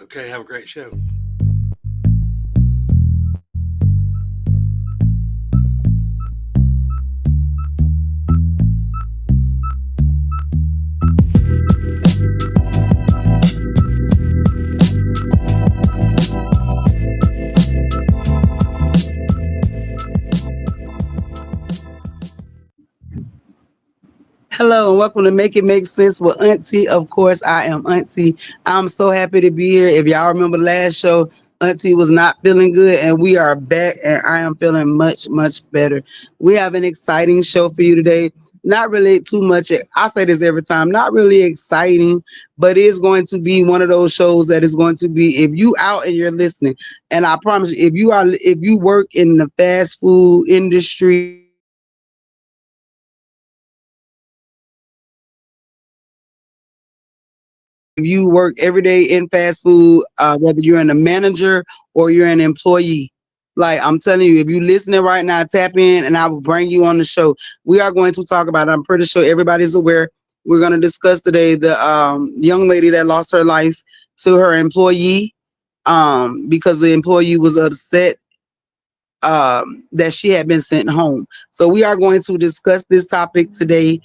Okay, have a great show. Hello and welcome to Make It Make Sense with Auntie. Of course, I am Auntie. I'm so happy to be here. If y'all remember the last show, Auntie was not feeling good, and we are back, and I am feeling much, much better. We have an exciting show for you today. Not really too much. I say this every time. Not really exciting, but it is going to be one of those shows that is going to be if you out and you're listening. And I promise you, if you work in the fast food industry, if you work if you work every day in fast food, whether you're a manager or you're an employee, like I'm telling you, if you're listening right now, tap in and I will bring you on the show. We are going to talk about, I'm pretty sure everybody's aware, we're going to discuss today the young lady that lost her life to her employee because the employee was upset that she had been sent home. So we are going to discuss this topic today.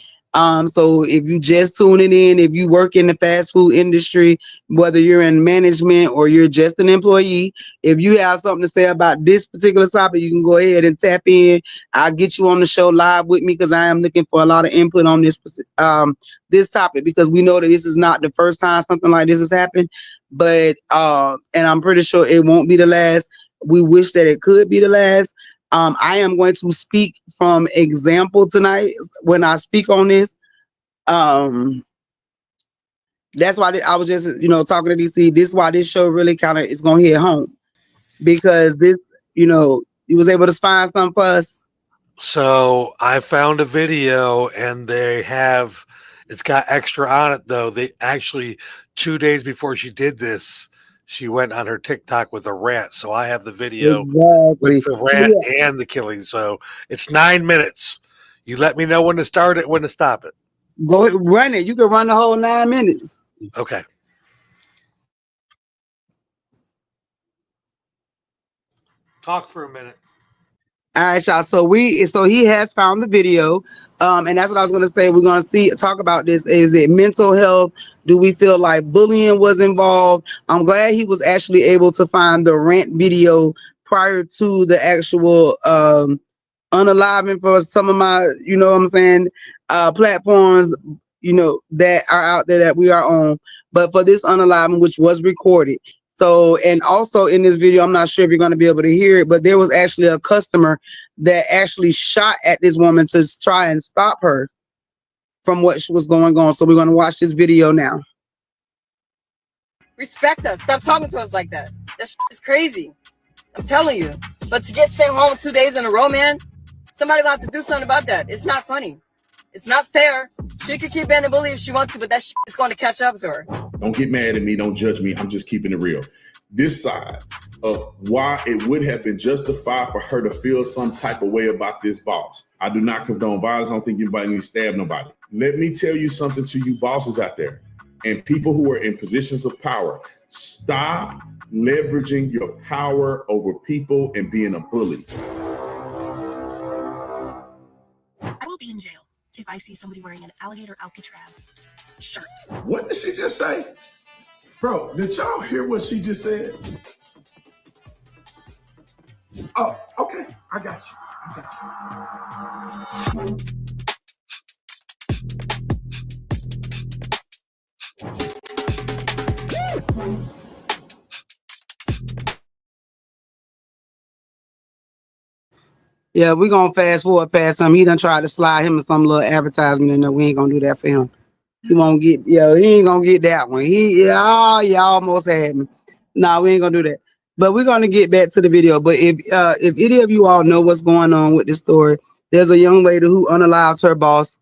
So if you just tuning in, if you work in the fast food industry, whether you're in management or you're just an employee, if you have something to say about this particular topic, you can go ahead and tap in. I'll get you on the show live with me because I am looking for a lot of input on this topic because we know that this is not the first time something like this has happened, but and I'm pretty sure it won't be the last. We wish that it could be the last. I am going to speak from example tonight when I speak on this. Um, that's why I was just, talking to DC. This is why this show really kind of is going to hit home because this, you was able to find something for us. So I found a video and it's got extra on it though. They actually 2 days before she did this, she went on her TikTok with a rant. So I have the video with Exactly. the So rant and the killing. So it's 9 minutes. You let me know when to start it, when to stop it. go ahead, run it. You can run the whole 9 minutes. Okay. Talk for a minute. All right, y'all. So he has found the video. And that's what I was gonna say. We're gonna talk about this. Is it mental health? Do we feel like bullying was involved? I'm glad he was actually able to find the rant video prior to the actual unaliving for some of my, what I'm saying, platforms, that are out there that we are on. But for this unaliving, which was recorded. So, and also in this video, I'm not sure if you're going to be able to hear it, but there was actually a customer that actually shot at this woman to try and stop her from what was going on. So we're going to watch this video now. Respect us. Stop talking to us like that. That shit is crazy. I'm telling you. But to get sent home 2 days in a row, man, somebody will have to do something about that. It's not funny. It's not fair. She could keep being a bully if she wants to, but that shit is going to catch up to her. Don't get mad at me. Don't judge me. I'm just keeping it real. This side of why it would have been justified for her to feel some type of way about this boss. I do not condone violence. I don't think anybody needs to stab nobody. Let me tell you something to you bosses out there and people who are in positions of power. Stop leveraging your power over people and being a bully. I will be in jail if I see somebody wearing an alligator Alcatraz shirt. What did she just say? Bro, did y'all hear what she just said? Oh, okay. I got you. Yeah, we're going to fast forward past him. He done tried to slide him some little advertisement in there. We ain't going to do that for him. He won't get, he ain't gonna get that one. You almost had me. No, we ain't gonna do that. But we're gonna get back to the video. But if any of you all know what's going on with this story, there's a young lady who unalived her boss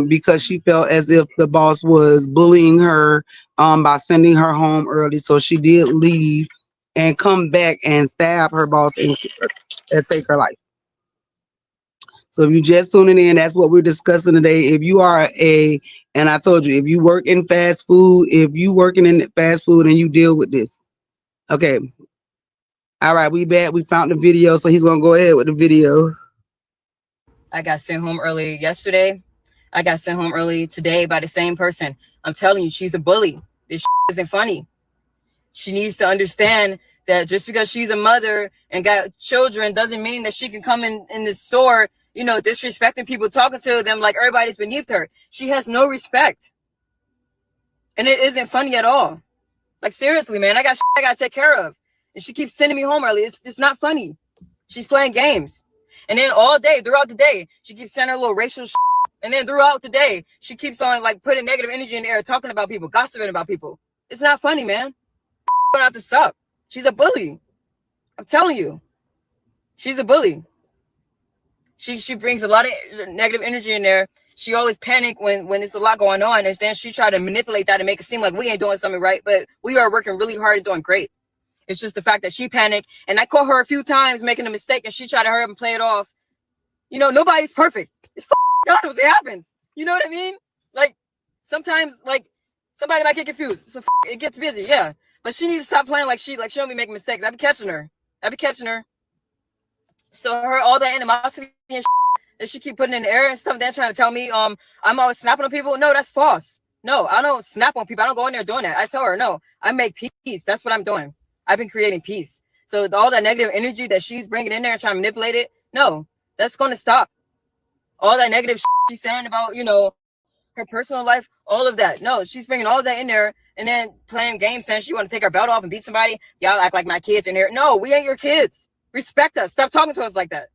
because she felt as if the boss was bullying her by sending her home early. So she did leave and come back and stab her boss and take her life. So if you just tuning in, that's what we're discussing today. If you are and I told you, if you work in fast food, if you working in fast food and you deal with this, okay. All right, we back. We found the video, so he's gonna go ahead with the video. I got sent home early yesterday. I got sent home early today by the same person. I'm telling you, she's a bully. This isn't funny. She needs to understand that just because she's a mother and got children doesn't mean that she can come in the store, disrespecting people, talking to them like everybody's beneath her. She has no respect. And it isn't funny at all. Like, seriously, man, I got to take care of. And she keeps sending me home early. It's not funny. She's playing games. And then all day, throughout the day, she keeps sending her little racial shit. And then throughout the day, she keeps on, like, putting negative energy in the air, talking about people, gossiping about people. It's not funny, man. Gonna have to stop. She's a bully. I'm telling you. She's a bully. She brings a lot of negative energy in there. She always panic when there's a lot going on. And then she try to manipulate that and make it seem like we ain't doing something right. But we are working really hard and doing great. It's just the fact that she panicked. And I caught her a few times making a mistake. And she tried to hurry up and play it off. Nobody's perfect. It's God, it happens. You know what I mean? Like, sometimes, like, somebody might get confused. So it gets busy, yeah. But she needs to stop playing like she don't be making mistakes. I be catching her. So all that animosity and that she keep putting in the air and stuff, then trying to tell me I'm always snapping on people. No, that's false. No, I don't snap on people. I don't go in there doing that. I tell her, no, I make peace. That's what I'm doing. I've been creating peace. So all that negative energy that she's bringing in there and trying to manipulate it, no, that's going to stop. All that negative she's saying about, her personal life, all of that. No, she's bringing all of that in there and then playing games saying she want to take her belt off and beat somebody. Y'all act like my kids in here. No, we ain't your kids. Respect us. Stop talking to us like that.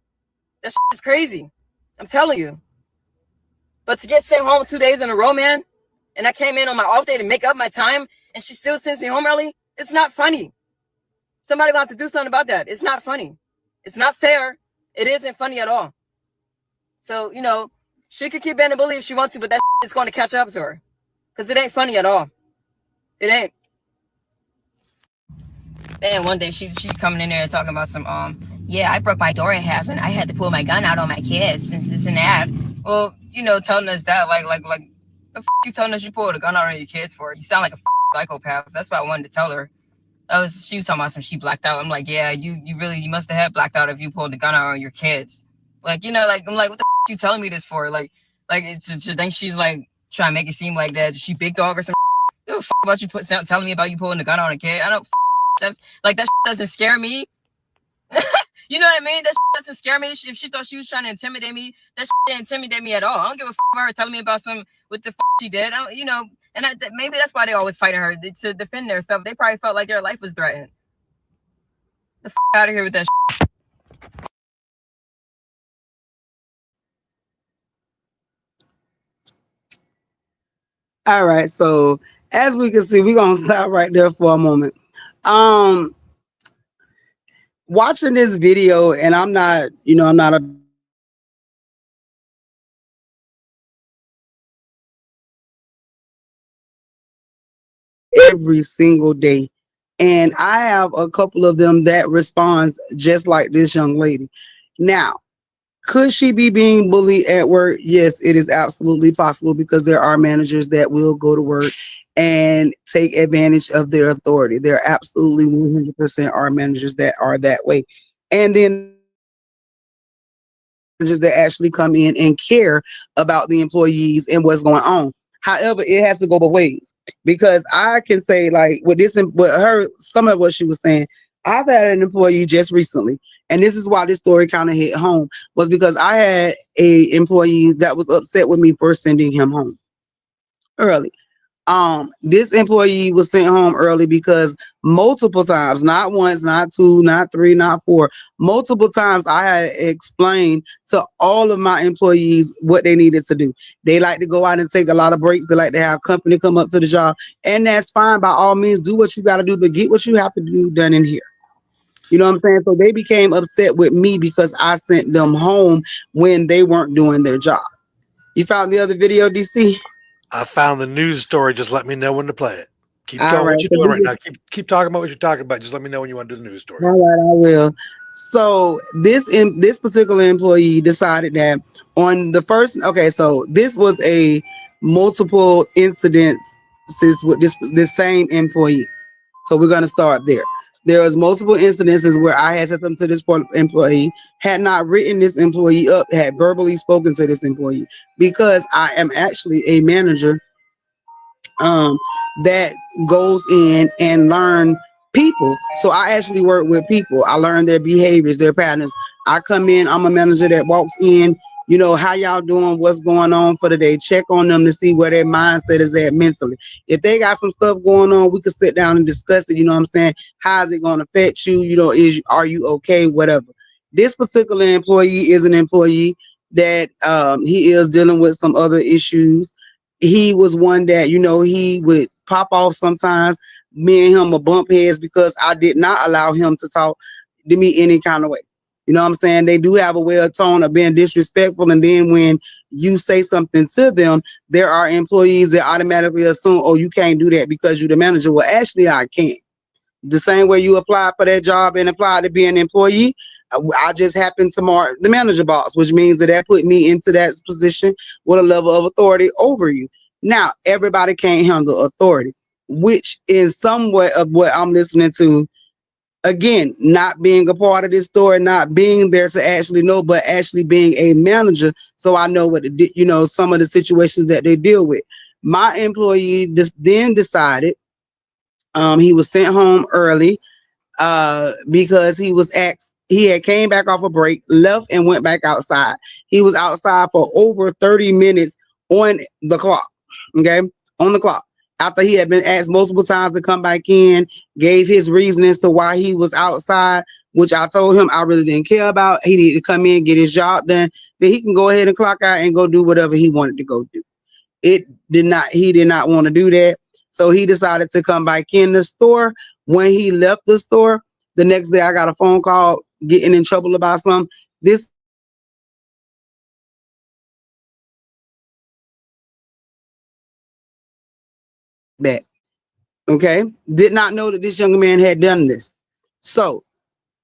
That is crazy. I'm telling you. But to get sent home 2 days in a row, man, and I came in on my off day to make up my time, and she still sends me home early, it's not funny. Somebody gonna have to do something about that. It's not funny. It's not fair. It isn't funny at all. So, she could keep being a bully if she wants to, but that is going to catch up to her. Because it ain't funny at all. It ain't. Then one day she coming in there and talking about some, yeah, I broke my door in half and I had to pull my gun out on my kids since this and that. Well, telling us that, like, the you telling us you pulled a gun out on your kids for? You sound like a psychopath. That's what I wanted to tell her. She was talking about some, she blacked out. I'm like, yeah, you must have had blacked out if you pulled the gun out on your kids. Like, I'm like, what the you telling me this for? Like she think she's like trying to make it seem like that she big dog or something. What the about you telling me about you pulling the gun on a kid? I don't like that doesn't scare me. You know what I mean? That doesn't scare me. If she thought she was trying to intimidate me, that didn't intimidate me at all. I don't give a about her telling me about some what the she did. And maybe that's why they always fighting her to defend themselves. They probably felt like their life was threatened. The out of here with that. All right, so as we can see, we're gonna stop right there for a moment. Watching this video, and I'm not a every single day. And I have a couple of them that responds just like this young lady. Now, could she be being bullied at work? Yes, it is absolutely possible because there are managers that will go to work and take advantage of their authority. There absolutely 100% are managers that are that way. And then managers that actually come in and care about the employees and what's going on. However, it has to go both ways because I can say like with her, some of what she was saying, I've had an employee just recently, and this is why this story kind of hit home, was because I had a employee that was upset with me for sending him home early. This employee was sent home early because multiple times, not once, not two, not three, not four, multiple times I had explained to all of my employees what they needed to do. They like to go out and take a lot of breaks. They like to have company come up to the job, and that's fine. By all means, do what you got to do, but get what you have to do done in here. You know what I'm saying? So they became upset with me because I sent them home when they weren't doing their job. You found the other video, DC? I found the news story. Just let me know when to play it. Keep All going. right, What you so doing right now? Keep talking about what you're talking about. Just let me know when you want to do the news story. all right, I will. So this particular employee decided that on the first, okay, so this was a multiple incidents with this same employee. So we're gonna start there. There was multiple incidences where I had said something to this employee, had not written this employee up, had verbally spoken to this employee because I am actually a manager um, that goes in and learn people. So I actually work with people. I learn their behaviors, their patterns. I come in, I'm a manager that walks in, how y'all doing, what's going on for the day, check on them to see where their mindset is at mentally. If they got some stuff going on, we could sit down and discuss it, you know what I'm saying? How is it going to affect you? Are you okay? Whatever. This particular employee is an employee that he is dealing with some other issues. He was one that he would pop off sometimes. Me and him would bump heads because I did not allow him to talk to me any kind of way. You know what I'm saying? They do have a way of tone of being disrespectful, and then when you say something to them, there are employees that automatically assume, oh, you can't do that because you're the manager. Well, actually I can't. The same way you apply for that job and apply to be an employee, I just happened to mark the manager box, which means that put me into that position with a level of authority over you. Now, everybody can't handle authority, which is somewhat of what I'm listening to. Again, not being a part of this story, not being there to actually know, but actually being a manager, so I know some of the situations that they deal with. My employee then decided he was sent home early because he had came back off a break, left and went back outside. He was outside for over 30 minutes on the clock. Okay, on the clock. After he had been asked multiple times to come back in, gave his reasons to why he was outside, which I told him I really didn't care about. He needed to come in, get his job done. Then he can go ahead and clock out and go do whatever he wanted to go do. He did not want to do that. So he decided to come back in the store. When he left the store, the next day I got a phone call getting in trouble about something. This back. Okay. Did not know that this young man had done this. So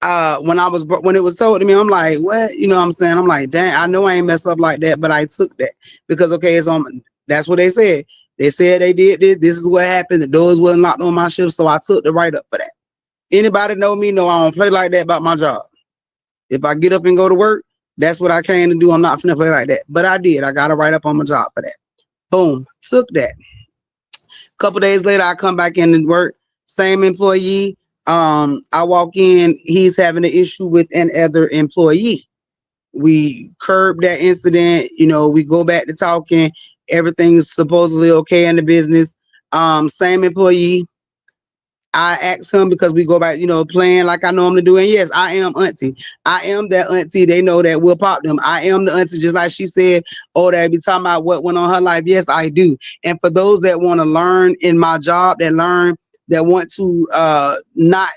when it was told to me, I'm like, what? You know what I'm saying? I'm like, dang, I know I ain't messed up like that, but I took that because okay, that's what they said. They said they did this. This is what happened. The doors wasn't locked on my shift, so I took the write up for that. Anybody know me? Know I don't play like that about my job. If I get up and go to work, that's what I came to do. I'm not finna play like that. But I did. I got to write up on my job for that. Boom. Took that. Couple days later, I come back in and work. Same employee. I walk in. He's having an issue with another employee. We curb that incident. We go back to talking. Everything's supposedly okay in the business. Same employee. I ask him because we go back, playing like I normally do. And yes, I am auntie. I am that auntie. They know that we'll pop them. I am the auntie, just like she said, oh, they be talking about what went on her life. Yes, I do. And for those that want to learn in my job, that want to not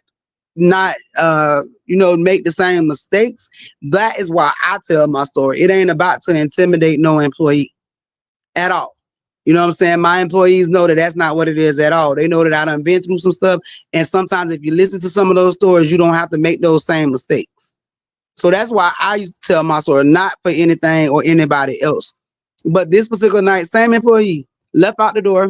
make the same mistakes, that is why I tell my story. It ain't about to intimidate no employee at all. You know what I'm saying? My employees know that that's not what it is at all. They know that I done been through some stuff. And sometimes if you listen to some of those stories, you don't have to make those same mistakes. So that's why I tell my story, not for anything or anybody else. But this particular night, same employee left out the door,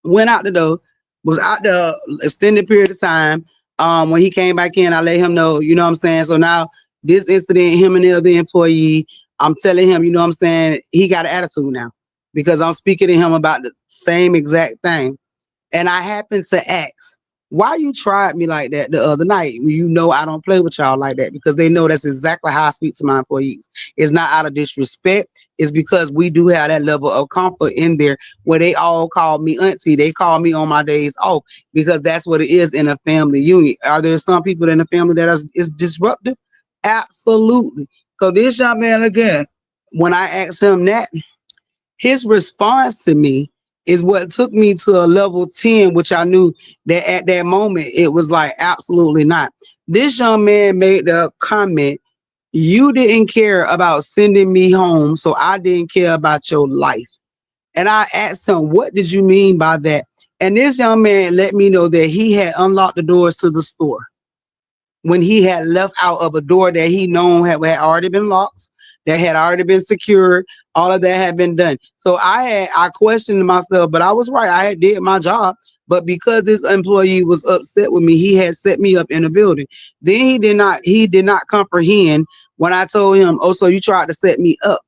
went out the door, was out the extended period of time. When he came back in, I let him know, you know what I'm saying? So now this incident, him and the other employee, I'm telling him, you know what I'm saying? He got an attitude now because I'm speaking to him about the same exact thing. And I happened to ask, why you tried me like that the other night? I don't play with y'all like that because they know that's exactly how I speak to my employees. It's not out of disrespect. It's because we do have that level of comfort in there where they all call me auntie. They call me on my days off because that's what it is in a family unit. Are there some people in the family that is disruptive? Absolutely. So this young man, again, when I asked him that, his response to me is what took me to a level 10, which I knew that at that moment it was like absolutely not. This young man made the comment, you didn't care about sending me home, so I didn't care about your life. And I asked him, what did you mean by that? And this young man let me know that he had unlocked the doors to the store. when he had left out of a door that he known had already been locked, that had already been secured. All of that had been done. So I questioned myself, but I was right. I had did my job. But because this employee was upset with me, he had set me up in a building. Then he did not comprehend when I told him, oh, so you tried to set me up.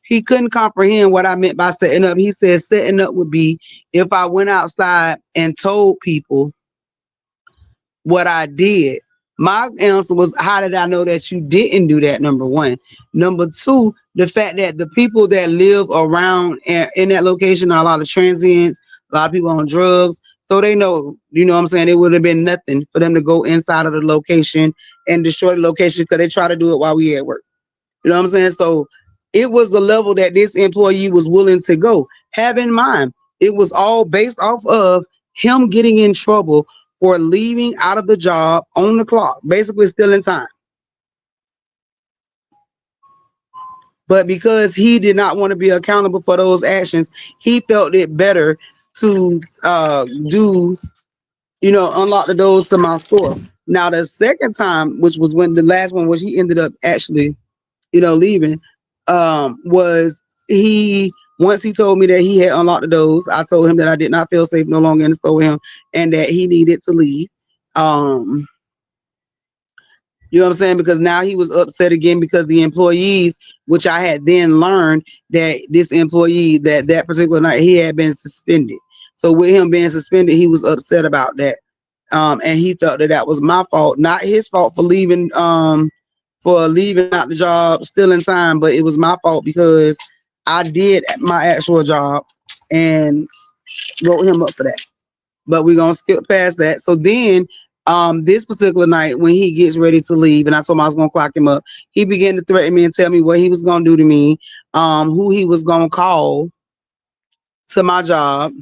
He couldn't comprehend what I meant by setting up. He said setting up would be if I went outside and told people what I did. My answer was, how did I know that you didn't do that? Number one. Number two, the fact that the people that live around in that location are a lot of transients, a lot of people on drugs. So they know, you know what I'm saying? It would have been nothing for them to go inside of the location and destroy the location because they try to do it while we at work. You know what I'm saying? So it was the level that this employee was willing to go. Have in mind, it was all based off of him getting in trouble for leaving out of the job on the clock, basically stealing time. But because he did not want to be accountable for those actions, he felt it better to unlock the doors to my store. Now, the second time, which was when the last one, which he ended up actually leaving, was once he told me that he had unlocked the doors, I told him that I did not feel safe no longer in the store with him and that he needed to leave. You know what I'm saying? Because now he was upset again because the employees, which I had then learned that this employee that particular night he had been suspended. So with him being suspended, he was upset about that. And he felt that was my fault, not his fault for leaving out the job, stealing time, but it was my fault because I did my actual job and wrote him up for that. But we're gonna skip past that. So then this particular night when he gets ready to leave and I told him I was gonna clock him up, he began to threaten me and tell me what he was gonna do to me, who he was gonna call to my job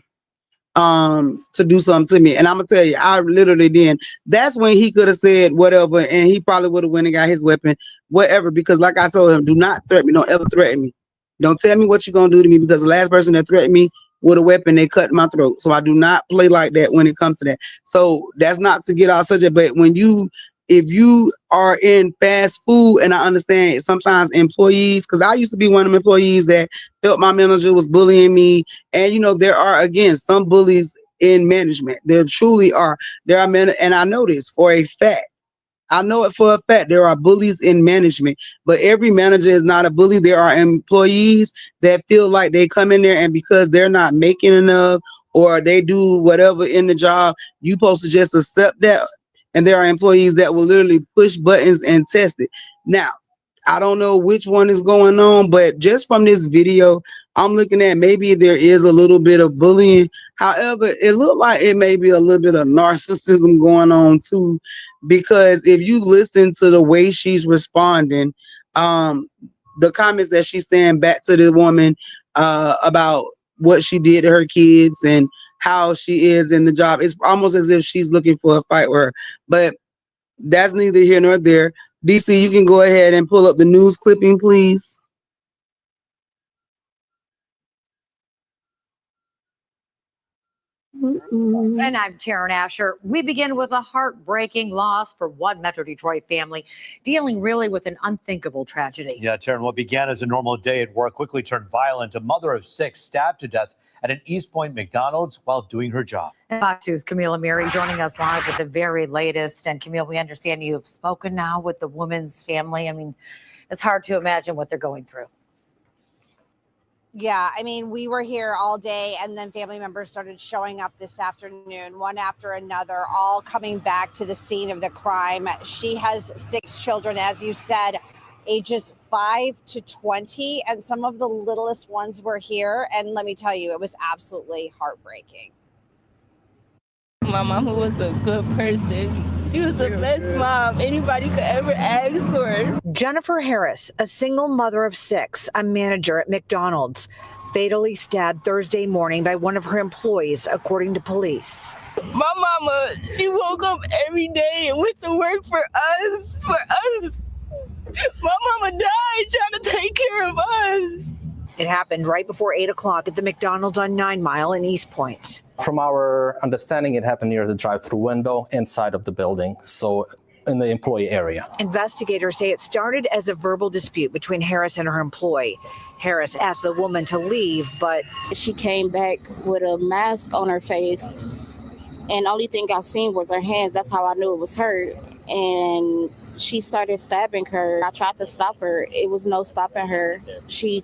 to do something to me. And I'm gonna tell you, I literally did. That's when he could have said whatever, and he probably would have went and got his weapon, whatever. Because like I told him, do not threaten me. Don't ever threaten me. Don't tell me what you're gonna do to me because the last person that threatened me with a weapon, they cut my throat. So I do not play like that when it comes to that. So that's not to get off subject, but if you are in fast food, and I understand sometimes employees, because I used to be one of them employees that felt my manager was bullying me. And there are again some bullies in management. There truly are. There are men, and I know this for a fact. I know it for a fact. There are bullies in management, but every manager is not a bully. There are employees that feel like they come in there and because they're not making enough or they do whatever in the job, you supposed to just accept that. And there are employees that will literally push buttons and test it. Now, I don't know which one is going on, but just from this video, I'm looking at maybe there is a little bit of bullying. However, it looked like it may be a little bit of narcissism going on too, because if you listen to the way she's responding, the comments that she's saying back to the woman about what she did to her kids and how she is in the job, it's almost as if she's looking for a fight with her. But that's neither here nor there. DC, you can go ahead and pull up the news clipping, please. And I'm Taryn Asher. We begin with a heartbreaking loss for one Metro Detroit family dealing really with an unthinkable tragedy. Yeah, Taryn, what began as a normal day at work quickly turned violent. A mother of 6 stabbed to death at an East Point McDonald's while doing her job. And Fox 2's Camille Amiri joining us live with the very latest. And Camille, we understand you have spoken now with the woman's family. I mean, it's hard to imagine what they're going through. Yeah, I mean, we were here all day and then family members started showing up this afternoon, one after another, all coming back to the scene of the crime. She has 6 children, as you said, ages 5 to 20, and some of the littlest ones were here. And let me tell you, it was absolutely heartbreaking. My mama was a good person. She was the best mom anybody could ever ask for. Jennifer Harris, a single mother of 6, a manager at McDonald's, fatally stabbed Thursday morning by one of her employees, according to police. My mama, she woke up every day and went to work for us. My mama died trying to take care of us. It happened right before 8 o'clock at the McDonald's on 9 Mile in East Point. From our understanding, it happened near the drive-through window inside of the building. So in the employee area. Investigators say it started as a verbal dispute between Harris and her employee. Harris asked the woman to leave, but she came back with a mask on her face, and only thing I seen was her hands. That's how I knew it was her. And she started stabbing her. I tried to stop her. It was no stopping her. She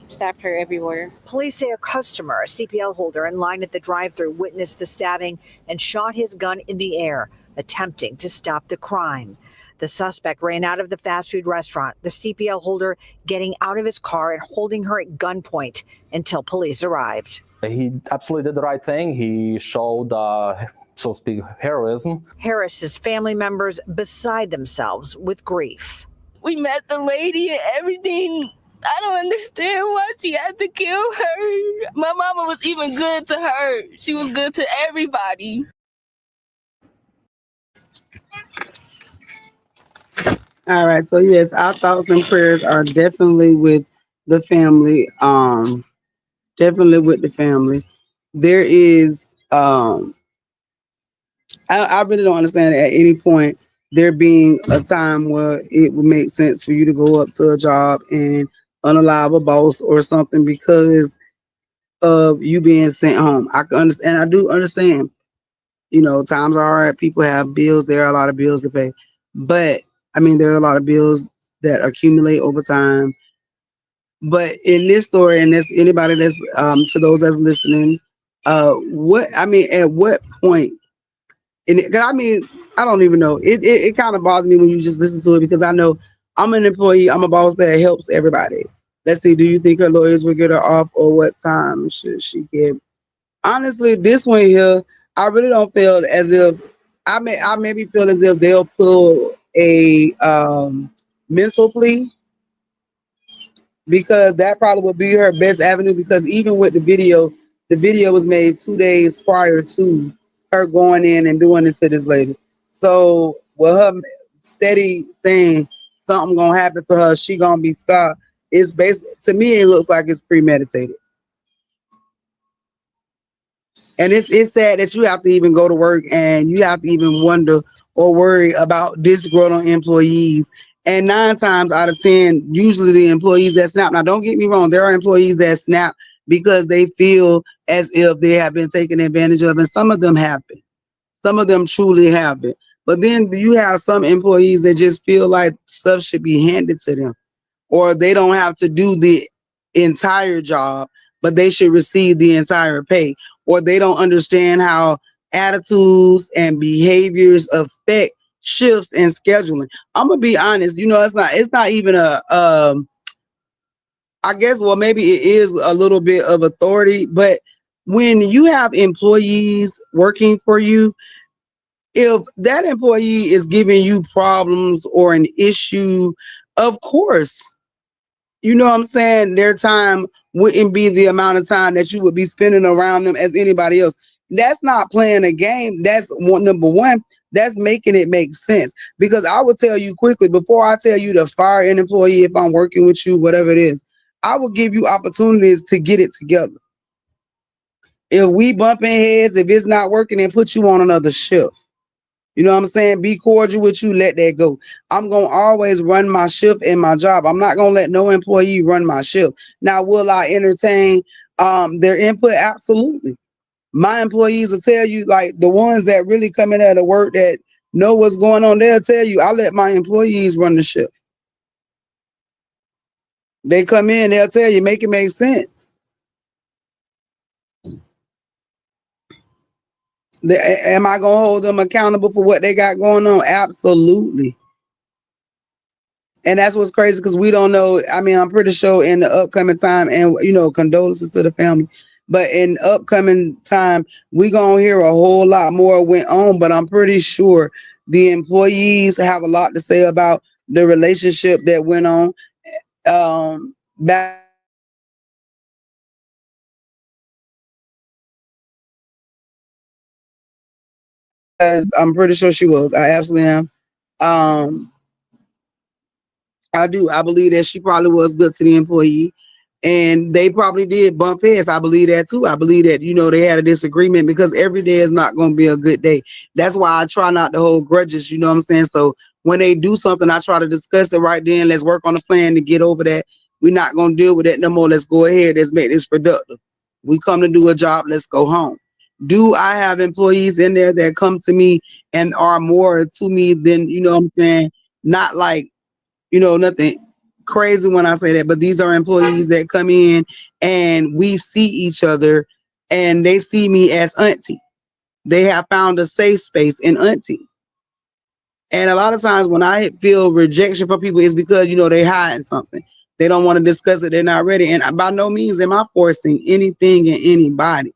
stabbed her everywhere. Police say a customer, a CPL holder in line at the drive-thru, witnessed the stabbing and shot his gun in the air, attempting to stop the crime. The suspect ran out of the fast food restaurant, the CPL holder getting out of his car and holding her at gunpoint until police arrived. He absolutely did the right thing. He showed, so to speak, heroism. Harris's family members beside themselves with grief. We met the lady and everything. I don't understand why she had to kill her. My mama was even good to her. She was good to everybody. All right, so yes, our thoughts and prayers are definitely with the family. Definitely with the family. There is, I really don't understand at any point there being a time where it would make sense for you to go up to a job and unallow a boss or something because of you being sent home. I can understand. I do understand. You know, times are hard. People have bills. There are a lot of bills to pay, but I mean, there are a lot of bills that accumulate over time. But in this story, and that's anybody that's to those that's listening, what I mean, at what point? And cause I mean, I don't even know. It kind of bothers me when you just listen to it because I know I'm an employee. I'm a boss that helps everybody. Let's see. Do you think her lawyers will get her off, or what time should she get? Honestly, this one here, I really don't feel as if I maybe feel as if they'll pull a mental plea because that probably would be her best avenue. Because even with the video was made 2 days prior to her going in and doing this to this lady. So with her steady saying something gonna happen to her, she gonna be stopped. It's based to me. It looks like it's premeditated. And it's sad that you have to even go to work and you have to even wonder or worry about disgruntled employees. And 9 times out of 10, usually the employees that snap. Now, don't get me wrong, there are employees that snap because they feel as if they have been taken advantage of, and some of them have been. Some of them truly have been. But then you have some employees that just feel like stuff should be handed to them, or they don't have to do the entire job, but they should receive the entire pay, or they don't understand how attitudes and behaviors affect shifts and scheduling. I'm gonna be honest, you know, it's not even a I guess, well, maybe it is a little bit of authority, but when you have employees working for you, if that employee is giving you problems or an issue, of course, you know what I'm saying, their time wouldn't be the amount of time that you would be spending around them as anybody else. That's not playing a game. That's number one. That's making it make sense. Because I will tell you quickly, before I tell you to fire an employee if I'm working with you, whatever it is, I will give you opportunities to get it together. If we bumping heads, if it's not working, then put you on another shift. You know what I'm saying? Be cordial with you, let that go. I'm going to always run my shift and my job. I'm not going to let no employee run my shift. Now, will I entertain their input? Absolutely. My employees will tell you, like the ones that really come in at the work that know what's going on, they'll tell you, I let my employees run the shift. They come in, they'll tell you, make it make sense. Am I going to hold them accountable for what they got going on? Absolutely. And that's what's crazy because we don't know. I mean, I'm pretty sure in the upcoming time, and you know, condolences to the family. But in upcoming time, we gonna hear a whole lot more went on. But I'm pretty sure the employees have a lot to say about the relationship that went on. Back as I'm pretty sure she was. I absolutely am. Um, I do. I believe that she probably was good to the employee. And they probably did bump heads. I believe that too. I believe that, they had a disagreement because every day is not going to be a good day. That's why I try not to hold grudges, you know what I'm saying? So when they do something, I try to discuss it right then. Let's work on a plan to get over that. We're not going to deal with that no more. Let's go ahead. Let's make this productive. We come to do a job. Let's go home. Do I have employees in there that come to me and are more to me than, you know what I'm saying? Not like, nothing crazy when I say that, but these are employees that come in and we see each other and they see me as Auntie. They have found a safe space in Auntie. And a lot of times when I feel rejection from people, it's because, they're hiding something. They don't want to discuss it. They're not ready. And by no means am I forcing anything in anybody.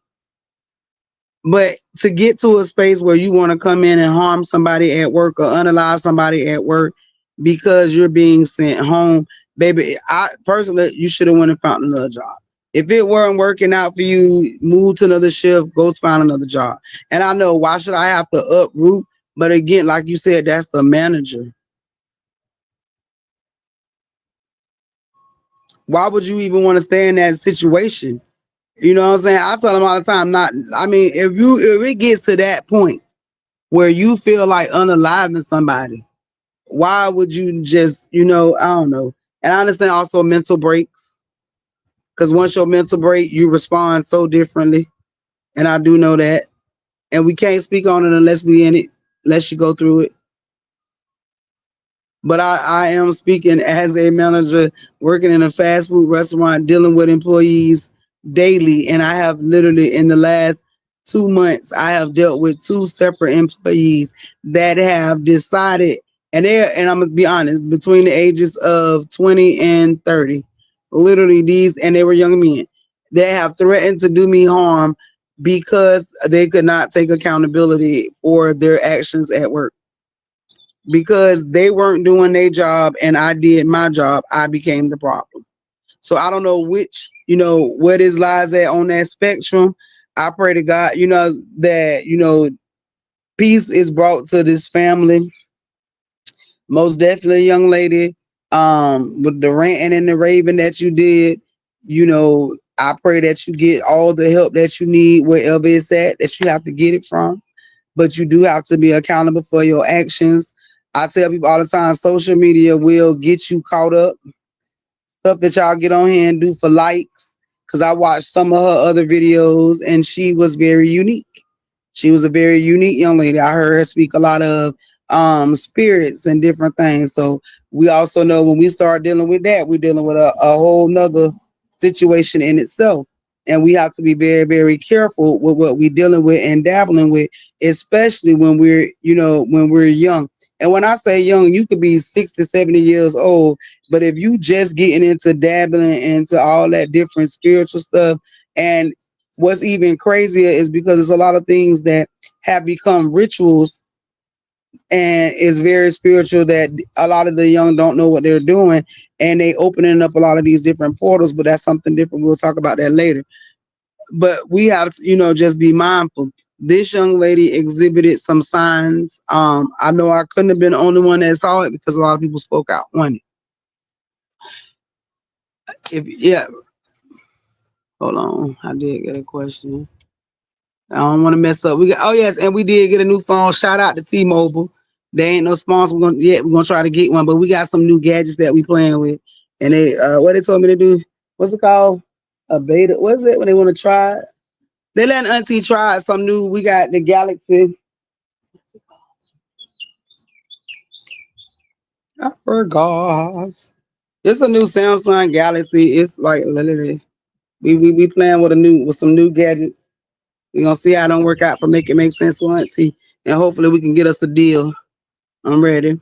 But to get to a space where you want to come in and harm somebody at work or unalive somebody at work because you're being sent home, baby, I personally, you should have went and found another job. If it weren't working out for you, move to another shift, go find another job. And I know, why should I have to uproot? But again, like you said, that's the manager. Why would you even want to stay in that situation? You know what I'm saying? I tell them all the time, if it gets to that point where you feel like unaliving somebody, why would you just, I don't know. And I understand also mental breaks, because once your mental break, you respond so differently. And I do know that. And we can't speak on it unless we in it, unless you go through it. But I am speaking as a manager working in a fast food restaurant, dealing with employees daily. And I have literally, in the last 2 months, I have dealt with two separate employees that have decided, and I'm gonna be honest, between the ages of 20 and 30, literally and they were young men, they have threatened to do me harm because they could not take accountability for their actions at work. Because they weren't doing their job and I did my job, I became the problem. So I don't know where this lies at on that spectrum. I pray to God, that, peace is brought to this family. Most definitely, young lady, with the ranting and the raving that you did, I pray that you get all the help that you need, wherever it's at, that you have to get it from. But you do have to be accountable for your actions. I tell people all the time, social media will get you caught up. Stuff that y'all get on here and do for likes. Because I watched some of her other videos and she was very unique. She was a very unique young lady. I heard her speak a lot of spirits and different things. So we also know when we start dealing with that, we're dealing with a whole nother situation in itself. And we have to be very, very careful with what we're dealing with and dabbling with, especially when we're young. And when I say young, you could be 60, 70 years old. But if you just getting into dabbling into all that different spiritual stuff, and what's even crazier is because there's a lot of things that have become rituals and it's very spiritual that a lot of the young don't know what they're doing, and they opening up a lot of these different portals. But that's something different. We'll talk about that later. But we have to, just be mindful. This young lady exhibited some signs. I know I couldn't have been the only one that saw it because a lot of people spoke out on it. Hold on, I did get a question. I don't want to mess up. Yes, and we did get a new phone. Shout out to T-Mobile. They ain't no sponsor. We're gonna try to get one, but we got some new gadgets that we playing with. And they what they told me to do, what's it called? A beta. What's it when they want to try it? They letting Auntie try some new. We got the Galaxy. I forgot. It's a new Samsung Galaxy. It's like literally we playing with some new gadgets. We're gonna see how it don't work out for make it make sense for Auntie. And hopefully we can get us a deal. I'm ready.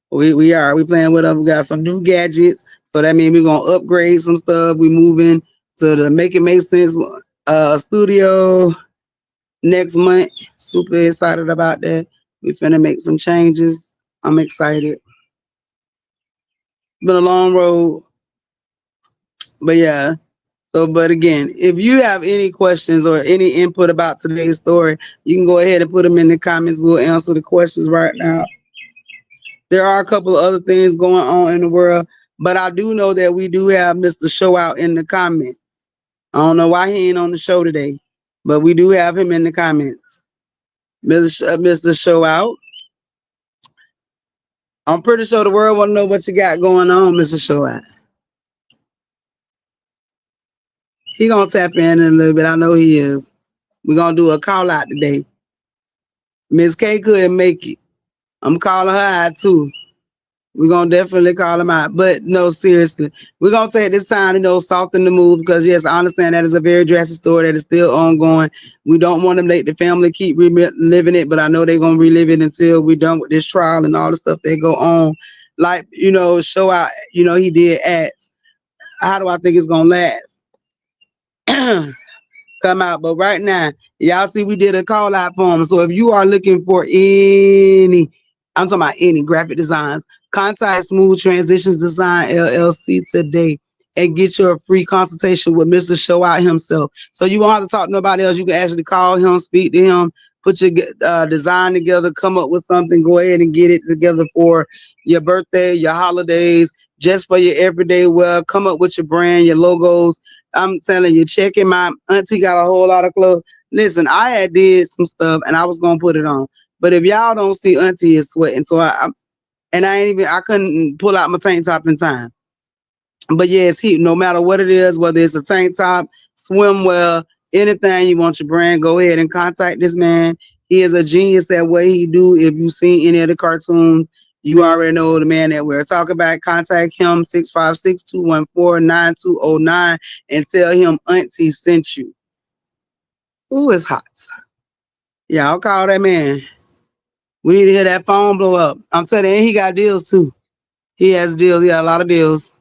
We playing with them. We got some new gadgets. So that means we're gonna upgrade some stuff. We moving to the Make It Make Sense studio next month. Super excited about that. We finna make some changes. I'm excited. Been a long road. But yeah. But again, if you have any questions or any input about today's story, you can go ahead and put them in the comments. We'll answer the questions right now. There are a couple of other things going on in the world, But I do know that we do have Mr. Show Out in the comments. I don't know why he ain't on the show today, but we do have him in the comments. Mr. Show Out. I'm pretty sure the world want to know what you got going on, Mr. Show Out. He gonna tap in a little bit. I know he is. We're gonna do a call out today. Miss K couldn't make it. I'm calling her out too. We're gonna definitely call him out. But no, seriously. We're gonna take this time to soften the mood because yes, I understand that is a very drastic story that is still ongoing. We don't want to make the family keep reliving it, but I know they're gonna relive it until we're done with this trial and all the stuff that go on. Like, Show Out, he did ask, how do I think it's gonna last? Come out. But right now, y'all see we did a call out for them. So if you are looking for I'm talking about any graphic designs, contact Smooth Transitions Design LLC today and get your free consultation with Mr. Show Out himself. So you won't have to talk to nobody else. You can actually call him, speak to him, put your design together, come up with something, go ahead and get it together for your birthday, your holidays, just for your everyday wear. Come up with your brand, your logos. I'm telling you, checking my auntie got a whole lot of clothes. Listen, I had did some stuff and I was gonna put it on. But if y'all don't see auntie is sweating, so I couldn't pull out my tank top in time. But yes, no matter what it is, whether it's a tank top, swimwear, anything you want your brand, go ahead and contact this man. He is a genius at what he do. If you've seen any of the cartoons, you already know the man that we're talking about. Contact him 656-214-9209 and tell him auntie sent you. Ooh, it's hot. Y'all call that man. We need to hear that phone blow up. I'm telling you, and he got deals too. He has deals. He got a lot of deals.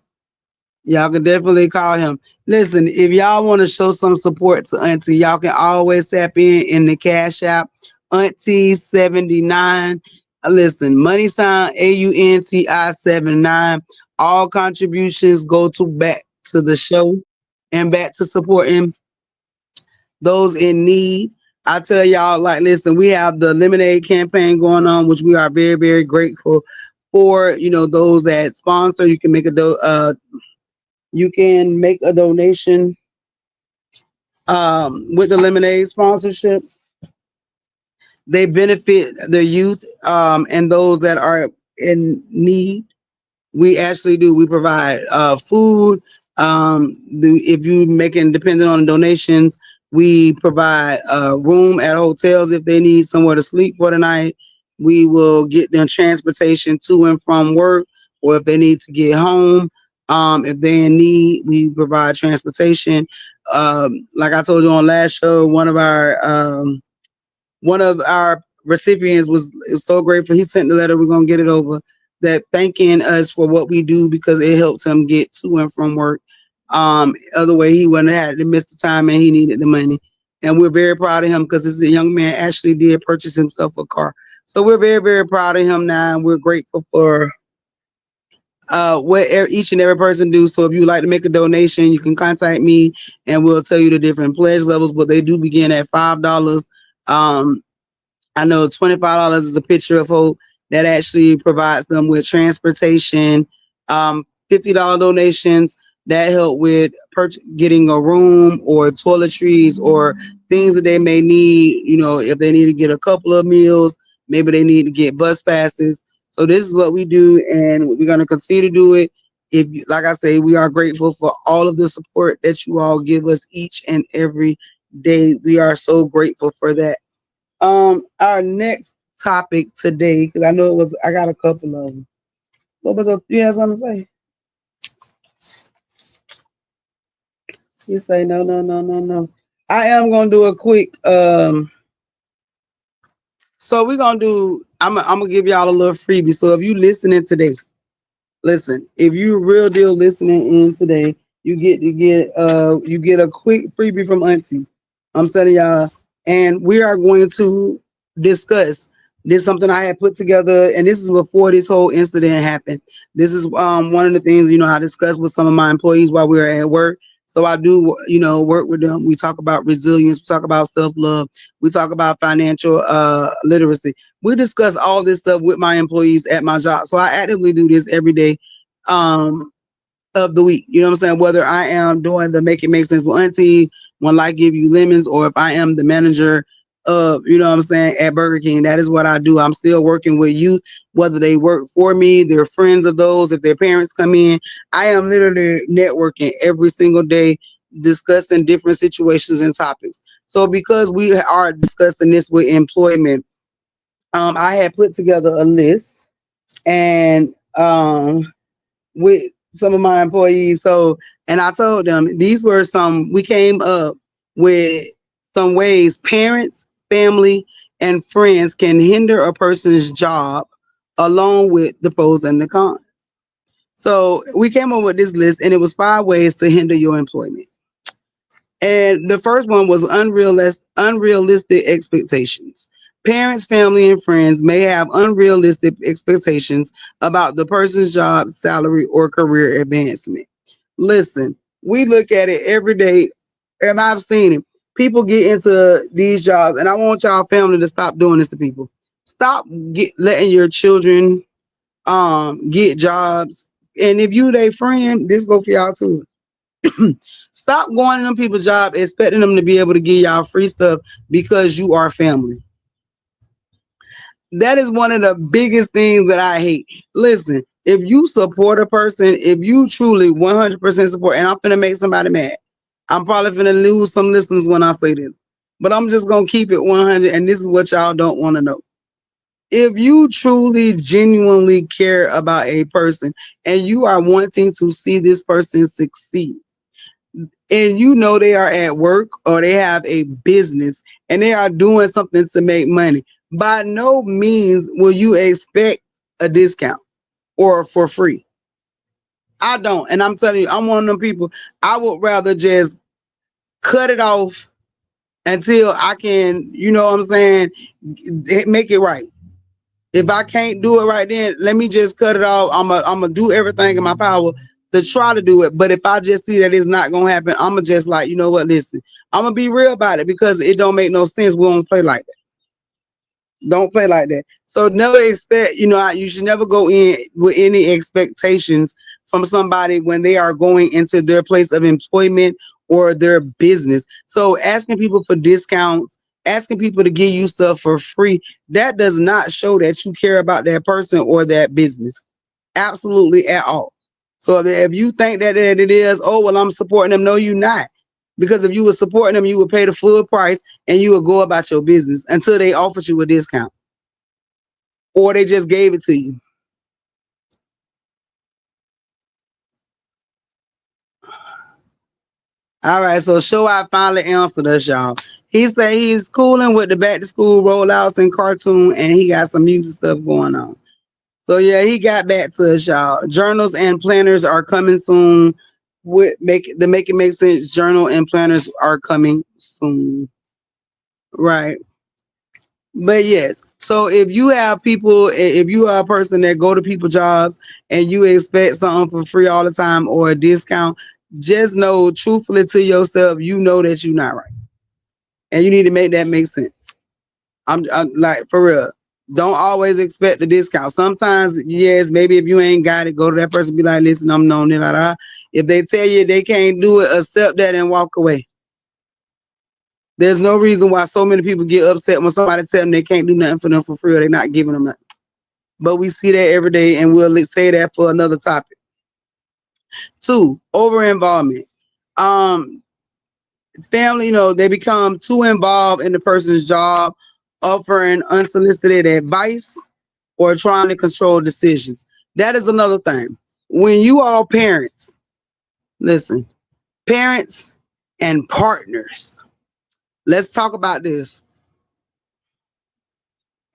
Y'all can definitely call him. Listen, if y'all want to show some support to Auntie, y'all can always tap in the Cash App, Auntie79. Listen, money sign AUNTI79. All contributions go back to the show and back to supporting those in need. I tell y'all, like, listen, we have the lemonade campaign going on, which we are very, very grateful for. Those that sponsor. You can make a donation with the lemonade sponsorships. They benefit the youth and those that are in need. We actually do. We provide food. If you making depending on the donations, we provide room at hotels if they need somewhere to sleep for the night. We will get them transportation to and from work, or if they need to get home. If they're in need, we provide transportation. Like I told you on last show, one of our recipients is so grateful. He sent the letter. We're gonna get it over. That thanking us for what we do because it helps him get to and from work. Other way he wouldn't have had to miss the time and he needed the money. And we're very proud of him because this young man actually did purchase himself a car. So we're very, very proud of him now, and we're grateful for what each and every person do. So if you like to make a donation, you can contact me and we'll tell you the different pledge levels, but they do begin at $5. I know $25 is a picture of hope that actually provides them with transportation. $50 donations that help with getting a room or toiletries or things that they may need. If they need to get a couple of meals, maybe they need to get bus passes. So this is what we do, and we're going to continue to do it. Like I say, we are grateful for all of the support that you all give us each and every day. We are so grateful for that. Our next topic today, because I got a couple of them. What was you have something to say? You say no, no, no, no, no. I am gonna do a quick. So we're gonna do. I'm gonna give y'all a little freebie. So if you listening today, listen. If you real deal listening in today, you get a quick freebie from Auntie. I'm telling y'all, and we are going to discuss. This is something I had put together, and this is before this whole incident happened. This is one of the things I discussed with some of my employees while we were at work. So I do work with them. We talk about resilience. We talk about self-love. We talk about financial literacy. We discuss all this stuff with my employees at my job. So I actively do this every day. of the week. You know what I'm saying? Whether I am doing the Make It Make Sense with Auntie, When Life Give You Lemons, or if I am the manager of, you know what I'm saying, at Burger King, that is what I do. I'm still working with youth, whether they work for me, they're friends of those, if their parents come in. I am literally networking every single day, discussing different situations and topics. So because we are discussing this with employment, I had put together a list and with some of my employees. So, and I told them these were we came up with some ways parents, family, and friends can hinder a person's job along with the pros and the cons. So we came up with this list and it was 5 ways to hinder your employment. And the first one was unrealistic expectations. Parents, family, and friends may have unrealistic expectations about the person's job, salary, or career advancement. Listen, we look at it every day, and I've seen it. People get into these jobs, and I want y'all family to stop doing this to people. Stop letting your children get jobs. And if you their friend, this go for y'all too. Stop going to them people's job expecting them to be able to give y'all free stuff because you are family. That is one of the biggest things that I hate. Listen, if you support a person, if you truly 100% support, and I'm finna make somebody mad, I'm probably finna lose some listeners when I say this, but I'm just gonna keep it 100, and this is what y'all don't want to know. If you truly, genuinely care about a person and you are wanting to see this person succeed, and you know they are at work or they have a business and they are doing something to make money, by no means will you expect a discount or for free. I don't. And I'm telling you, I'm one of them people. I would rather just cut it off until I can, you know what I'm saying, make it right. If I can't do it right then, let me just cut it off. I'm gonna do everything in my power to try to do it. But if I just see that it's not gonna happen, I'm gonna just like, you know what, listen, I'm gonna be real about it because it don't make no sense. We don't play like that. Don't play like that. So never expect, you should never go in with any expectations from somebody when they are going into their place of employment or their business. So asking people for discounts, asking people to give you stuff for free, that does not show that you care about that person or that business. Absolutely at all. So if you think that it is, oh, well, I'm supporting them. No, you're not. Because if you were supporting them, you would pay the full price and you would go about your business until they offered you a discount or they just gave it to you. All right, so Show I finally answered us, y'all. He said he's cooling with the back to school rollouts and cartoon, and he got some music stuff going on. So yeah, he got back to us, y'all. Journals and planners are coming soon. Make It Make Sense journal and planners are coming soon. Right. But yes, so if you have people, if you are a person that go to people's jobs and you expect something for free all the time or a discount, just know truthfully to yourself, you know that you're not right. And you need to make that make sense. I'm like, for real. Don't always expect the discount. Sometimes, yes, maybe if you ain't got it, go to that person, be like, listen, I'm known. If they tell you they can't do it, accept that and walk away. There's no reason why so many people get upset when somebody tell them they can't do nothing for them for free or they're not giving them nothing. But we see that every day, and we'll say that for another topic. 2, over involvement. Family, they become too involved in the person's job, offering unsolicited advice or trying to control decisions. That is another thing. When you are parents, listen, parents and partners. Let's talk about this.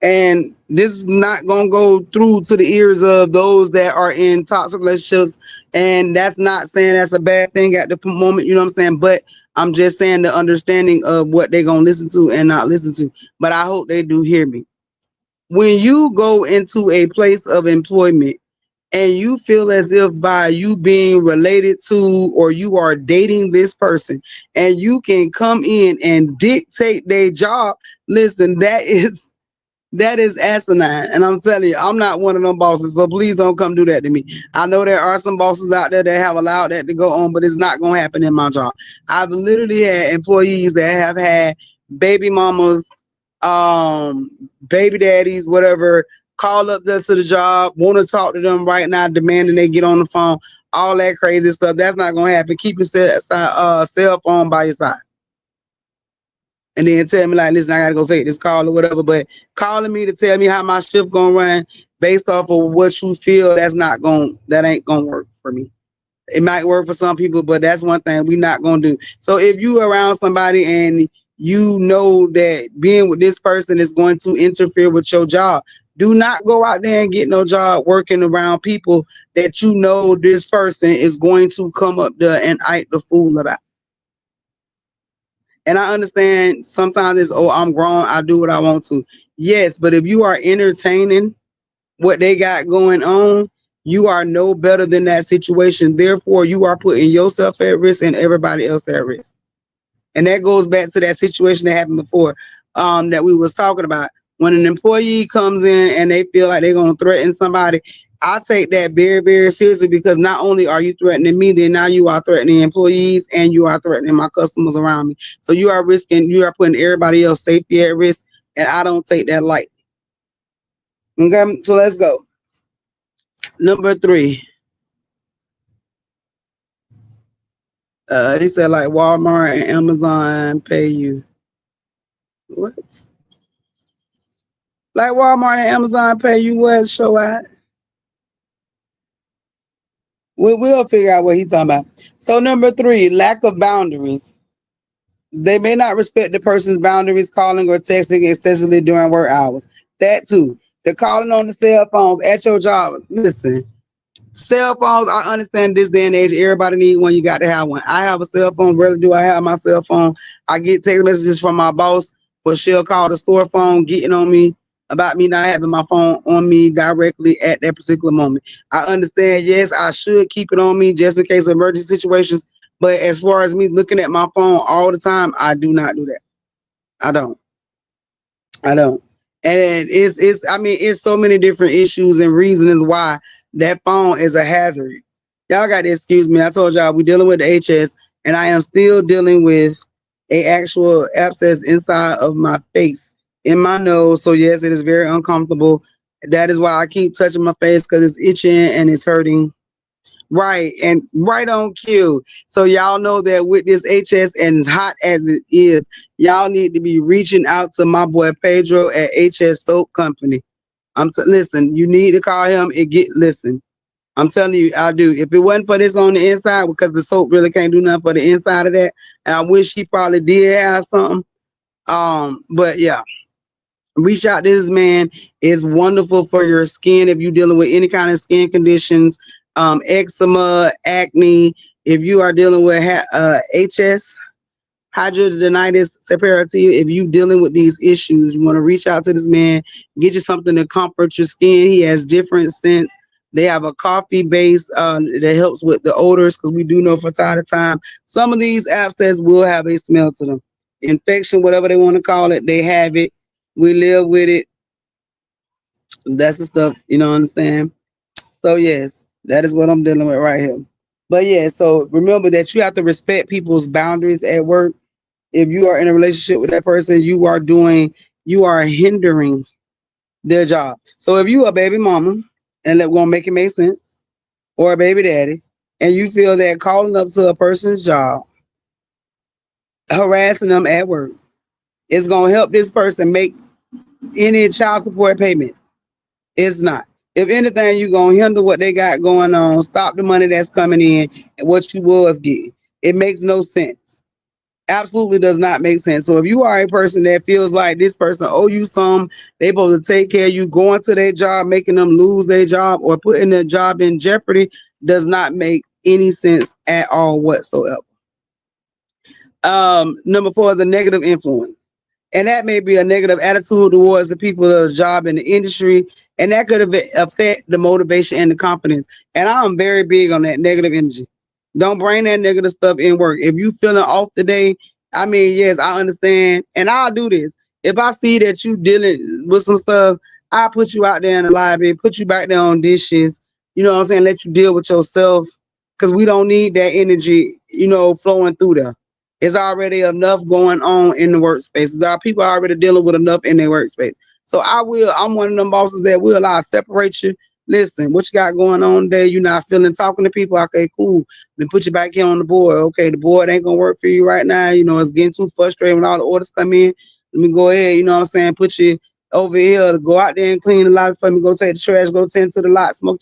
And this is not going to go through to the ears of those that are in toxic relationships. And that's not saying that's a bad thing at the moment, you know what I'm saying? But I'm just saying the understanding of what they're going to listen to and not listen to. But I hope they do hear me. When you go into a place of employment and you feel as if by you being related to or you are dating this person and you can come in and dictate their job, listen, that is That is asinine. And I'm telling you, I'm not one of them bosses. So please don't come do that to me. I know there are some bosses out there that have allowed that to go on, but it's not going to happen in my job. I've literally had employees that have had baby mamas, baby daddies, whatever, call up there to the job, want to talk to them right now, demanding they get on the phone, all that crazy stuff. That's not going to happen. Keep your cell phone by your side. And then tell me like, listen, I gotta go take this call or whatever. But calling me to tell me how my shift gonna run based off of what you feel, that ain't gonna work for me. It might work for some people, but that's one thing we not gonna do. So if you around somebody and you know that being with this person is going to interfere with your job, do not go out there and get no job working around people that you know this person is going to come up there and act the fool about. And I understand sometimes it's, oh, I'm grown, I do what I want to. Yes, but if you are entertaining what they got going on, you are no better than that situation. Therefore, you are putting yourself at risk and everybody else at risk. And that goes back to that situation that happened before, that we was talking about. When an employee comes in and they feel like they're going to threaten somebody, I take that very, very seriously, because not only are you threatening me, then now you are threatening employees and you are threatening my customers around me. So you are putting everybody else's safety at risk, and I don't take that lightly. Okay, so let's go. Number 3. He said like Walmart and Amazon pay you. What? Like Walmart and Amazon pay you what? Show out. We'll figure out what he's talking about. So number 3, lack of boundaries. They may not respect the person's boundaries, calling or texting excessively during work hours. That too. The calling on the cell phones at your job. Listen, cell phones, I understand this day and age, everybody need one. You got to have one. I have a cell phone. Rarely do I have my cell phone. I get text messages from my boss, but she'll call the store phone, getting on me about me not having my phone on me directly at that particular moment. I understand, yes, I should keep it on me just in case of emergency situations. But as far as me looking at my phone all the time, I do not do that. I don't. I don't. And it's so many different issues and reasons why that phone is a hazard. Y'all got to excuse me. I told y'all we dealing with the HS, and I am still dealing with a actual abscess inside of my face, in my nose. So yes, it is very uncomfortable. That is why I keep touching my face, because it's itching and it's hurting. Right, and right on cue. So y'all know that with this HS, and as hot as it is, y'all need to be reaching out to my boy Pedro at HS Soap Company. Listen, you need to call him and listen. I'm telling you, I do. If it wasn't for this on the inside, because the soap really can't do nothing for the inside of that, and I wish he probably did have something. But yeah. Reach out to this man. It's wonderful for your skin if you're dealing with any kind of skin conditions, eczema, acne. If you are dealing with HS, hidradenitis suppurativa, if you're dealing with these issues, you want to reach out to this man, get you something to comfort your skin. He has different scents. They have a coffee base that helps with the odors, because we do know from time to time some of these abscesses will have a smell to them. Infection, whatever they want to call it, they have it. We live with it. That's the stuff, you know what I'm saying? So yes, that is what I'm dealing with right here. But yeah, so remember that you have to respect people's boundaries at work. If you are in a relationship with that person, you are hindering their job. So if you a baby mama, and we're gonna make it make sense, or a baby daddy, and you feel that calling up to a person's job, harassing them at work, is gonna help this person make any child support payments. It's not. If anything, you're gonna hinder what they got going on, stop the money that's coming in and what you was getting. It makes no sense. Absolutely does not make sense. So if you are a person that feels like this person owe you some, they supposed to take care of you, going to their job, making them lose their job or putting their job in jeopardy, does not make any sense at all whatsoever. Number 4, the negative influence. And that may be a negative attitude towards the people of the job in the industry, and that could affect the motivation and the confidence. And I'm very big on that negative energy. Don't bring that negative stuff in work. If you feeling off today, I mean, yes, I understand, and I'll do this. If I see that you dealing with some stuff, I put you out there in the library, put you back there on dishes. You know what I'm saying? Let you deal with yourself, because we don't need that energy, flowing through there. It's already enough going on in the workspaces. Our people are already dealing with enough in their workspace. So I'm one of them bosses that will separate you. Listen, what you got going on there? You're not feeling talking to people. Okay, cool. Then put you back here on the board. Okay, the board ain't gonna work for you right now. It's getting too frustrating when all the orders come in. Let me go ahead, put you over here to go out there and clean the lot for me, go take the trash, go tend to the lot, smoke,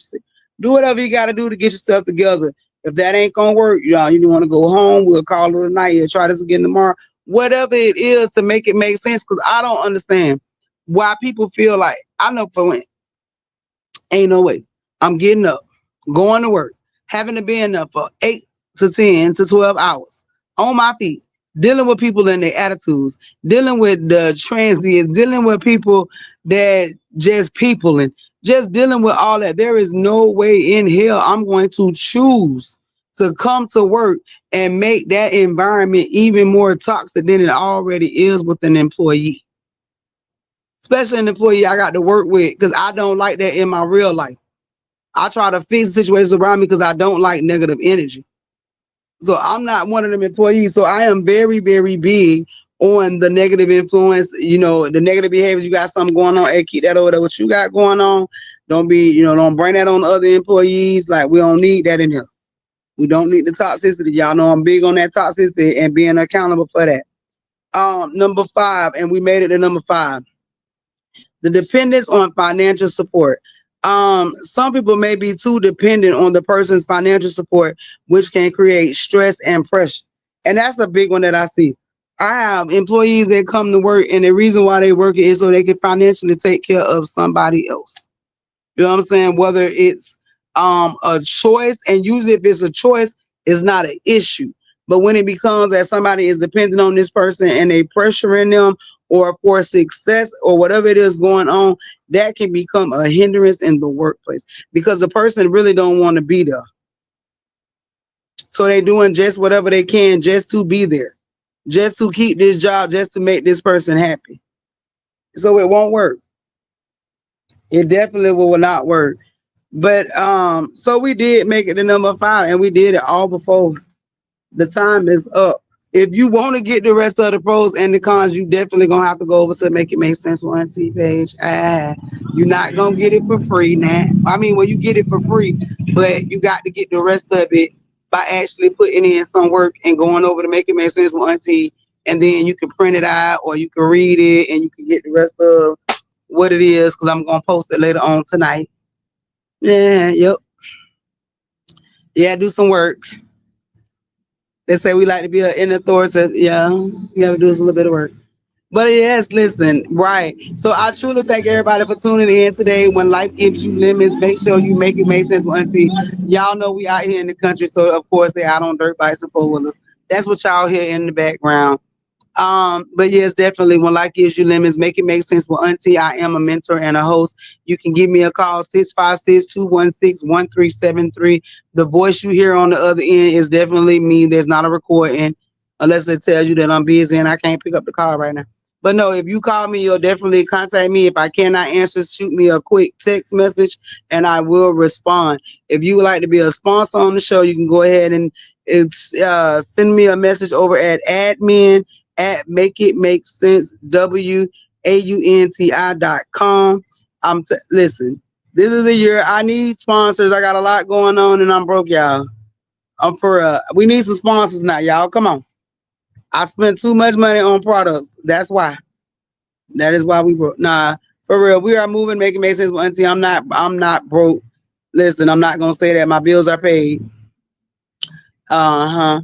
do whatever you got to do to get yourself together. If that ain't gonna work, you want to go home, we'll call it a night. You'll try this again tomorrow. Whatever it is to make it make sense, because I don't understand why people feel like, I know for when, ain't no way. I'm getting up, going to work, having to be in there for 8 to 10 to 12 hours on my feet, dealing with people and their attitudes, dealing with the transients, dealing with people that just people and just dealing with all that. There is no way in hell I'm going to choose to come to work and make that environment even more toxic than it already is with an employee. Especially an employee I got to work with, because I don't like that in my real life. I try to fix situations around me because I don't like negative energy. So I'm not one of them employees. So I am very, very big on the negative influence, the negative behaviors. You got something going on, hey, keep that over there, what you got going on. Don't don't bring that on other employees. Like, we don't need that in here. We don't need the toxicity. Y'all know I'm big on that toxicity and being accountable for that. Number 5, and we made it to number 5. The dependence on financial support. Some people may be too dependent on the person's financial support, which can create stress and pressure. And that's a big one that I see. I have employees that come to work, and the reason why they work is so they can financially take care of somebody else. You know what I'm saying? Whether it's a choice, and usually if it's a choice, it's not an issue. But when it becomes that somebody is dependent on this person and they pressuring them or for success or whatever it is going on, that can become a hindrance in the workplace, because the person really don't want to be there. So they doing just whatever they can just to be there, just to keep this job, just to make this person happy. So it won't work. It definitely will not work. But so we did make it to number 5, and we did it all before the time is up. If you want to get the rest of the pros and the cons, you definitely gonna have to go over to Make It Make Sense on Aunti page. You're not gonna get it for free now. I mean, well, you get it for free, but you got to get the rest of it by actually putting in some work and going over to Make It Make Sense with Aunti, and then you can print it out or you can read it and you can get the rest of what it is, because I'm gonna post it later on tonight. Yeah, yep. Yeah, do some work. They say we like to be an authoritative. Yeah, you gotta do a little bit of work. But yes, listen, right. So I truly thank everybody for tuning in today. When life gives you lemons, make sure you make it make sense with Aunti. Y'all know we out here in the country, so of course they out on dirt bikes and 4-wheelers. That's what y'all hear in the background. But yes, definitely, when life gives you lemons, make it make sense with Aunti. I am a mentor and a host. You can give me a call, 656-216-1373. The voice you hear on the other end is definitely me. There's not a recording unless it tells you that I'm busy and I can't pick up the call right now. But no, if you call me, you'll definitely contact me. If I cannot answer, shoot me a quick text message and I will respond. If you would like to be a sponsor on the show, you can go ahead and send me a message over at admin@makeitmakesense.com. Listen, this is the year I need sponsors. I got a lot going on and I'm broke, y'all. We need some sponsors now, y'all. Come on. I spent too much money on products. That's why. That is why we broke. Nah, for real. We are moving, making make sense with Aunti. I'm not broke. Listen, I'm not gonna say that. My bills are paid. My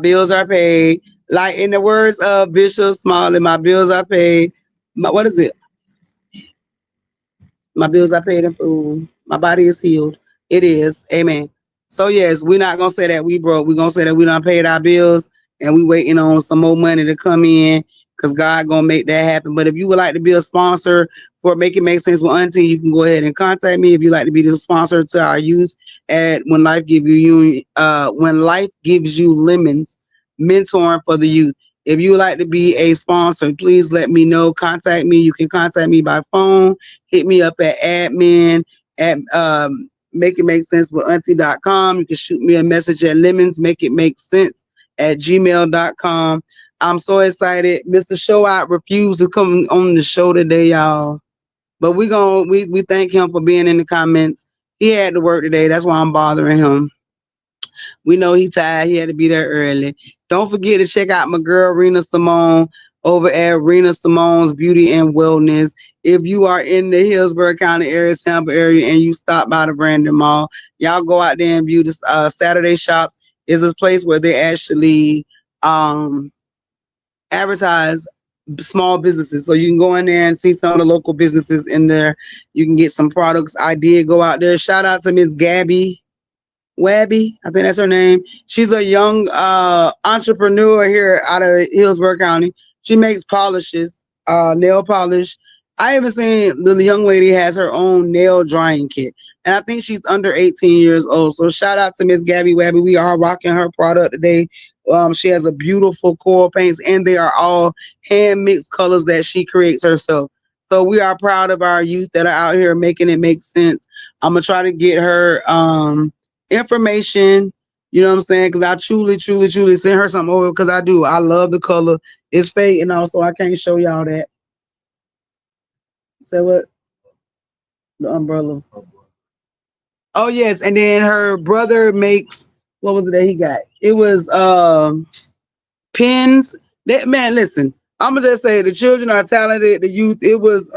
bills are paid. Like in the words of Bishop Smalley, my bills are paid. What is it? My bills are paid in full. My body is healed. It is. Amen. So yes, we're not gonna say that we broke. We're gonna say that we done paid our bills and we waiting on some more money to come in, because God gonna make that happen. But if you would like to be a sponsor for Make It Make Sense with Aunti, you can go ahead and contact me. If you like to be the sponsor to our youth at When Life Gives You Lemons, mentoring for the youth. If you would like to be a sponsor, please let me know. Contact me. You can contact me by phone. Hit me up at admin at make it make sense with auntie.com. You can shoot me a message at lemons make it make sense at gmail.com. I'm so excited. Mr. Show Out refused to come on the show today, y'all. But we thank him for being in the comments. He had to work today. That's why I'm bothering him. We know he tired. He had to be there early. Don't forget to check out my girl Rena Simone over at Rena Simone's Beauty and Wellness. If you are in the Hillsborough County area, Tampa area, and you stop by the Brandon Mall, y'all go out there and view this Saturday shops. Is this place where they actually advertise small businesses. So you can go in there and see some of the local businesses in there. You can get some products. I did go out there. Shout out to Miss Gabby Wabby, I think that's her name. She's a young entrepreneur here out of Hillsborough County. She makes polishes, nail polish. I even seen the young lady has her own nail drying kit. And I think she's under 18 years old. So shout out to Miss Gabby Wabby. We are rocking her product today. She has a beautiful coral paints, and they are all hand mixed colors that she creates herself. So we are proud of our youth that are out here making it make sense. I'm gonna try to get her information, you know what I'm saying? Because I truly send her something over because I do. I love the color. It's fake, and also I can't show y'all that. Say what? The umbrella. Oh yes, and then her brother makes what was it that he got? It was pins. That man, listen, I'm gonna just say the children are talented, the youth, it was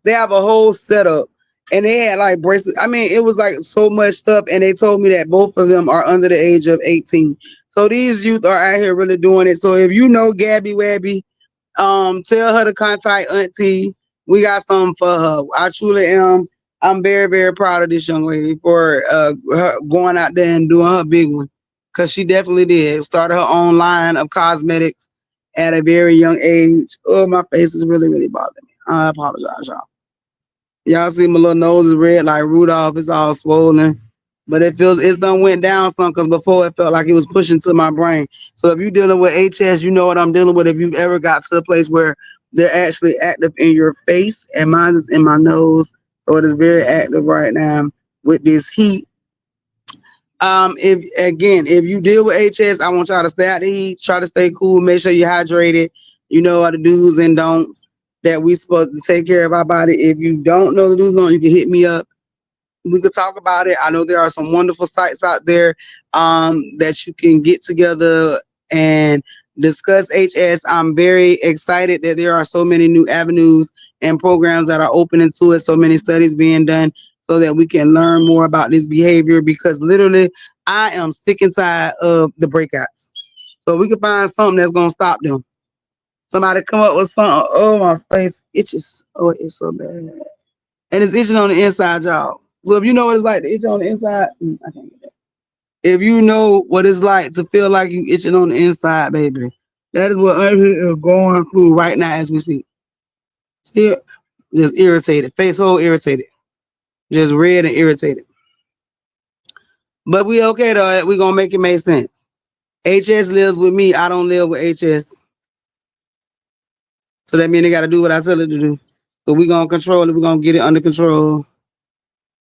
they have a whole setup. And they had like bracelets. I mean, it was like so much stuff. And they told me that both of them are under the age of 18. So these youth are out here really doing it. So if you know Gabby Wabby, tell her to contact Auntie. We got something for her. I truly am. I'm very, very proud of this young lady for her going out there and doing her big one. Because she definitely did. Started her own line of cosmetics at a very young age. Oh, my face is really, really bothering me. I apologize, y'all. Y'all see my little nose is red like Rudolph. It's all swollen. But it's done went down some because before it felt like it was pushing to my brain. So if you're dealing with HS, you know what I'm dealing with. If you've ever got to the place where they're actually active in your face, and mine is in my nose. So it is very active right now with this heat. If you deal with HS, I want y'all to stay out the heat, try to stay cool, make sure you're hydrated. You know what the do's and don'ts that we supposed to take care of our body. If you don't know the do's and don'ts, you can hit me up. We could talk about it. I know there are some wonderful sites out there that you can get together and discuss HS. I'm very excited that there are so many new avenues and programs that are opening to it, so many studies being done so that we can learn more about this behavior because literally I am sick and tired of the breakouts. So we can find something that's going to stop them. Somebody come up with something. Oh, my face itches. Oh, it's so bad. And it's itching on the inside, y'all. So if you know what it's like to itch on the inside, I can't get that. If you know what it's like to feel like you itching on the inside, baby, that is what I'm going through right now as we speak. Still, just irritated, face whole irritated, just red and irritated. But we okay though. We gonna make it make sense. HS lives with me. I don't live with HS. So that means they gotta do what I tell it to do. So we gonna control it. We're gonna get it under control.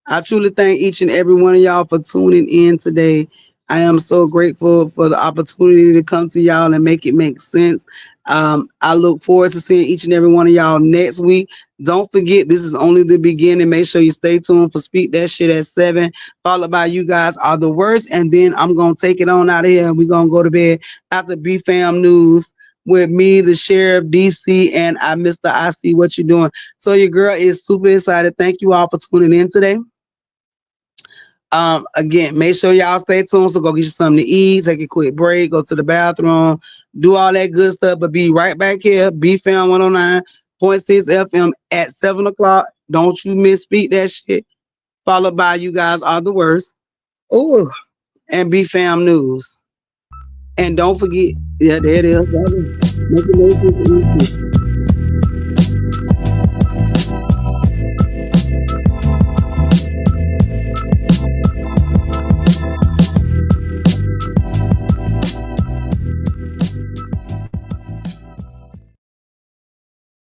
I truly thank each and every one of y'all for tuning in today. I am so grateful for the opportunity to come to y'all and make it make sense. I look forward to seeing each and every one of y'all next week. Don't forget, this is only the beginning. Make sure you stay tuned for Speak That Shit at 7, followed by You Guys Are the Worst. And then I'm going to take it on out of here and we're going to go to bed after BFAM News with me, the Sheriff, DC, and Mr. I See What You're Doing. So your girl is super excited. Thank you all for tuning in today. Again, make sure y'all stay tuned. So go get you something to eat, take a quick break, go to the bathroom, do all that good stuff. But be right back here, BFAM 109.6 FM at 7 o'clock. Don't you misspeak that shit. Followed by You Guys Are the Worst. Oh, and BFAM News. And don't forget, yeah, there it is. Make it